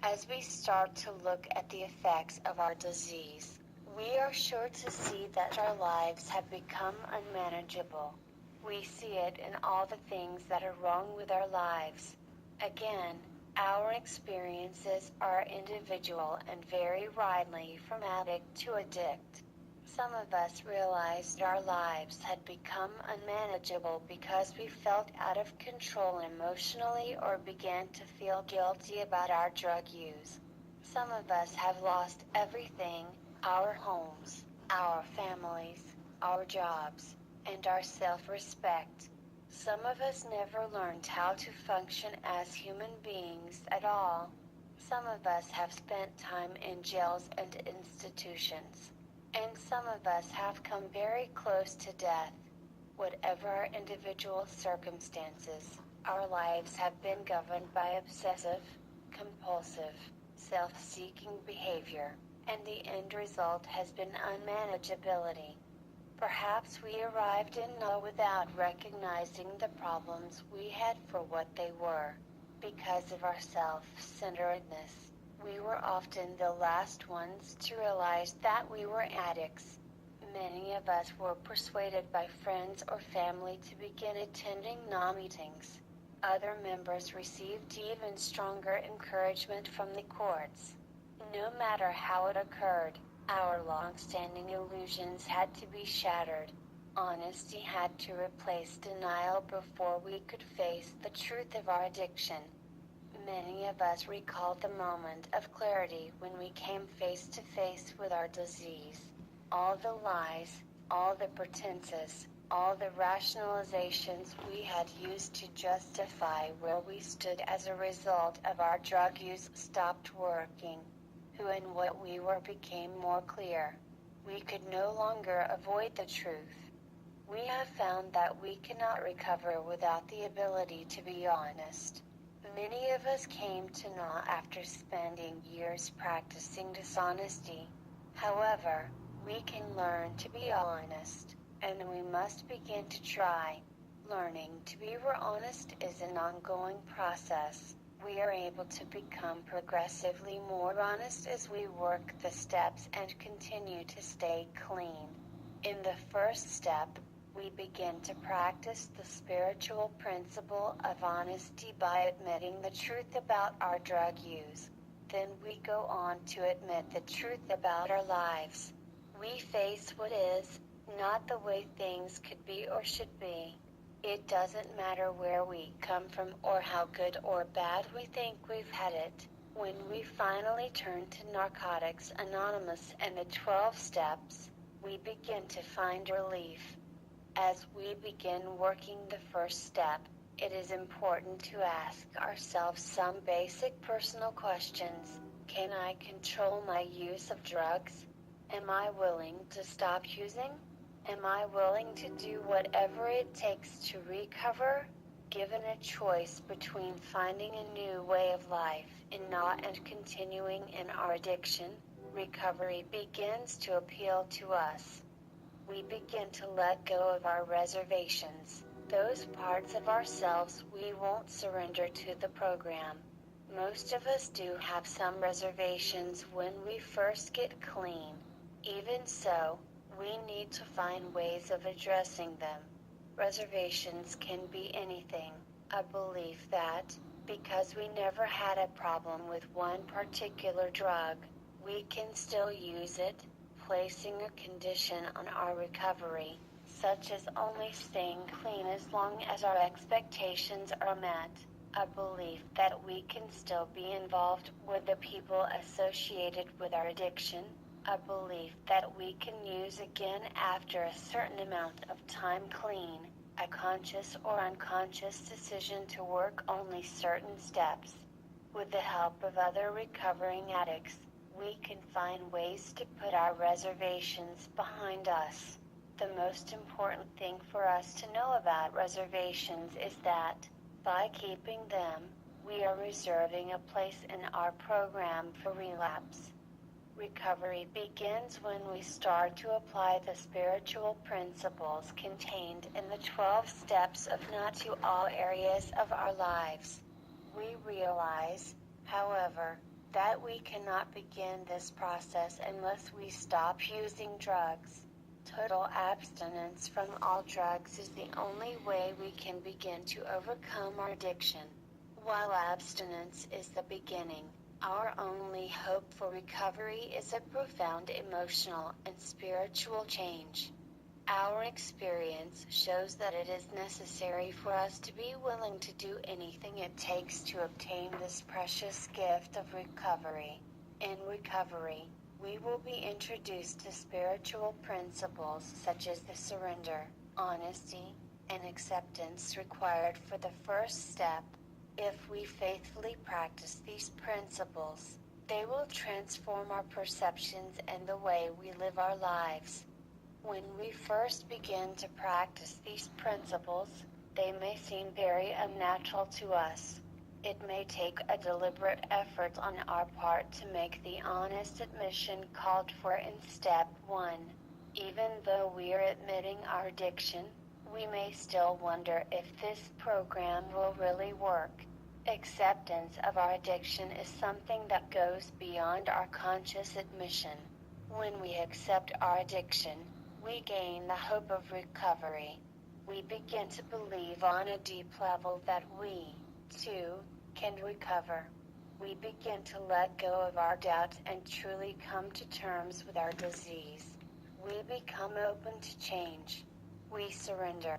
As we start to look at the effects of our disease, we are sure to see that our lives have become unmanageable. We see it in all the things that are wrong with our lives. Again, our experiences are individual and vary widely from addict to addict. Some of us realized our lives had become unmanageable because we felt out of control emotionally or began to feel guilty about our drug use. Some of us have lost everything: our homes, our families, our jobs, and our self-respect. Some of us never learned how to function as human beings at all. Some of us have spent time in jails and institutions. And some of us have come very close to death. Whatever our individual circumstances, our lives have been governed by obsessive, compulsive, self-seeking behavior, and the end result has been unmanageability. Perhaps we arrived in know without recognizing the problems we had for what they were. Because of our self-centeredness, we were often the last ones to realize that we were addicts. Many of us were persuaded by friends or family to begin attending NA meetings. Other members received even stronger encouragement from the courts. No matter how it occurred, our long-standing illusions had to be shattered. Honesty had to replace denial before we could face the truth of our addiction. Many of us recall the moment of clarity when we came face to face with our disease. All the lies, all the pretenses, all the rationalizations we had used to justify where we stood as a result of our drug use stopped working. Who and what we were became more clear. We could no longer avoid the truth. We have found that we cannot recover without the ability to be honest. Many of us came to NA after spending years practicing dishonesty. However, we can learn to be honest, and we must begin to try. Learning to be honest is an ongoing process. We are able to become progressively more honest as we work the steps and continue to stay clean. In the first step, we begin to practice the spiritual principle of honesty by admitting the truth about our drug use. Then we go on to admit the truth about our lives. We face what is, not the way things could be or should be. It doesn't matter where we come from or how good or bad we think we've had it. When we finally turn to Narcotics Anonymous and the 12 steps, we begin to find relief. As we begin working the first step, it is important to ask ourselves some basic personal questions. Can I control my use of drugs? Am I willing to stop using? Am I willing to do whatever it takes to recover? Given a choice between finding a new way of life and not and continuing in our addiction, recovery begins to appeal to us. We begin to let go of our reservations, those parts of ourselves we won't surrender to the program. Most of us do have some reservations when we first get clean. Even so, we need to find ways of addressing them. Reservations can be anything: a belief that, because we never had a problem with one particular drug, we can still use it, placing a condition on our recovery, such as only staying clean as long as our expectations are met. A belief that we can still be involved with the people associated with our addiction. A belief that we can use again after a certain amount of time clean. A conscious or unconscious decision to work only certain steps. With the help of other recovering addicts, we can find ways to put our reservations behind us. The most important thing for us to know about reservations is that, by keeping them, we are reserving a place in our program for relapse. Recovery begins when we start to apply the spiritual principles contained in the 12 steps of NA to all areas of our lives. We realize, however, that we cannot begin this process unless we stop using drugs. Total abstinence from all drugs is the only way we can begin to overcome our addiction. While abstinence is the beginning, our only hope for recovery is a profound emotional and spiritual change. Our experience shows that it is necessary for us to be willing to do anything it takes to obtain this precious gift of recovery. In recovery, we will be introduced to spiritual principles such as the surrender, honesty, and acceptance required for the first step. If we faithfully practice these principles, they will transform our perceptions and the way we live our lives. When we first begin to practice these principles, they may seem very unnatural to us. It may take a deliberate effort on our part to make the honest admission called for in step 1. Even though we are admitting our addiction, we may still wonder if this program will really work. Acceptance of our addiction is something that goes beyond our conscious admission. When we accept our addiction, we gain the hope of recovery. We begin to believe on a deep level that we, too, can recover. We begin to let go of our doubts and truly come to terms with our disease. We become open to change. We surrender.